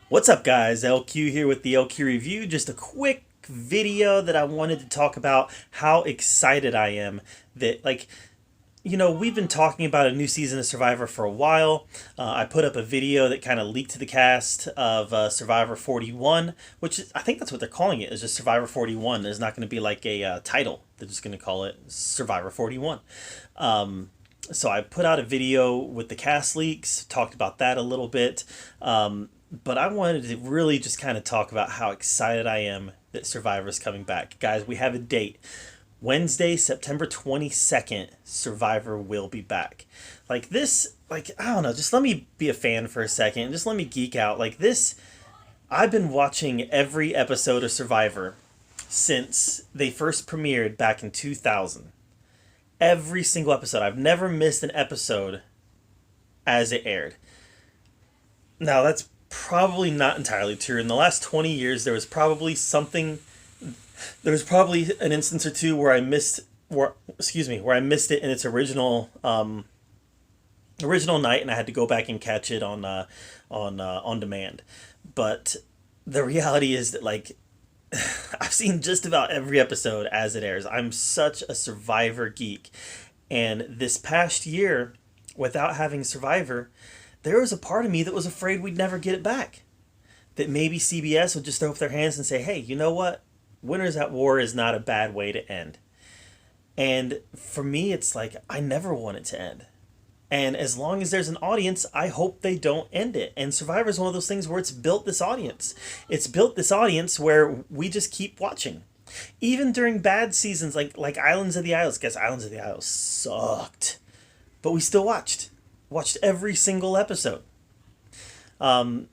What's up, guys? LQ here with the LQ review. Just a quick video that I wanted to talk about how excited I am that, we've been talking about a new season of Survivor for a while. I put up a video that kind of leaked to the cast of Survivor 41, which I think that's what they're calling it, is just Survivor 41. There's not going to be like a title. They're just going to call it Survivor 41. So I put out a video with the cast leaks, talked about that a little bit. But I wanted to really just kind of talk about how excited I am that Survivor's coming back. Guys, we have a date. Wednesday, September 22nd, Survivor will be back. I don't know, just let me be a fan for a second. Just let me geek out. I've been watching every episode of Survivor since they first premiered back in 2000. Every single episode. I've never missed an episode as it aired. Now, that's probably not entirely true. In the last 20 years, there was probably an instance or two where I missed it in its original night, and I had to go back and catch it on demand. But the reality is that I've seen just about every episode as it airs. I'm such a Survivor geek, and this past year, without having Survivor, there was a part of me that was afraid we'd never get it back. That maybe CBS would just throw up their hands and say, hey, you know what? Winners at War is not a bad way to end. And for me, it's like, I never want it to end. And as long as there's an audience, I hope they don't end it. And Survivor is one of those things where it's built this audience. It's built this audience where we just keep watching. Even during bad seasons like Islands of the Isles. Guess Islands of the Isles sucked. But we still watched. Watched every single episode. Bad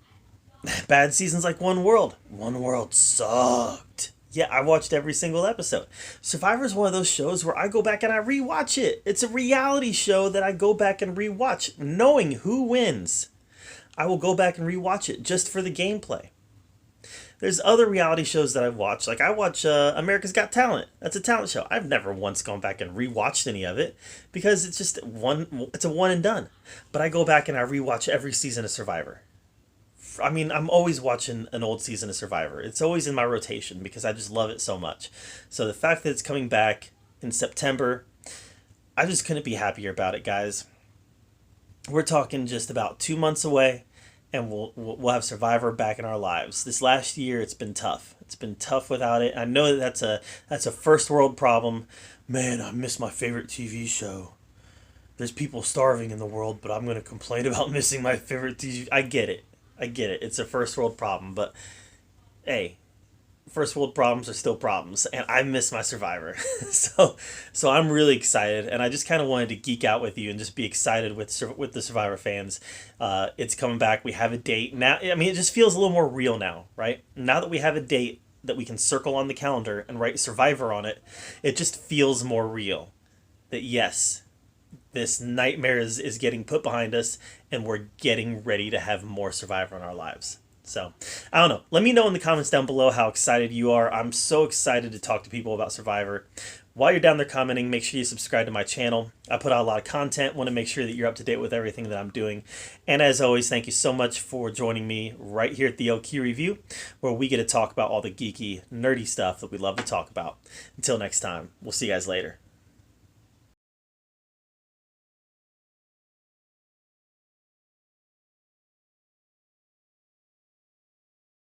seasons like One World. One World sucked. Yeah, I watched every single episode. Survivor is one of those shows where I go back and I rewatch it. It's a reality show that I go back and rewatch, knowing who wins. I will go back and rewatch it just for the gameplay. There's other reality shows that I've watched. Like I watch America's Got Talent. That's a talent show. I've never once gone back and rewatched any of it because it's just it's a one and done. But I go back and I rewatch every season of Survivor. I mean, I'm always watching an old season of Survivor. It's always in my rotation because I just love it so much. So the fact that it's coming back in September, I just couldn't be happier about it, guys. We're talking just about 2 months away, and we'll have Survivor back in our lives. This last year, it's been tough. It's been tough without it. I know that's a first world problem. Man, I miss my favorite TV show. There's people starving in the world, but I'm going to complain about missing my favorite TV. I get it. It's a first world problem, but hey, first world problems are still problems, and I miss my Survivor. so I'm really excited, and I just kind of wanted to geek out with you and just be excited with the Survivor fans. It's coming back. We have a date now. I mean, it just feels a little more real now, right? Now that we have a date that we can circle on the calendar and write Survivor on it, it just feels more real. That yes, this nightmare is getting put behind us, and we're getting ready to have more Survivor in our lives. So, I don't know. Let me know in the comments down below how excited you are. I'm so excited to talk to people about Survivor. While you're down there commenting, make sure you subscribe to my channel. I put out a lot of content. Want to make sure that you're up to date with everything that I'm doing. And as always, thank you so much for joining me right here at the LQ Review, where we get to talk about all the geeky, nerdy stuff that we love to talk about. Until next time, we'll see you guys later.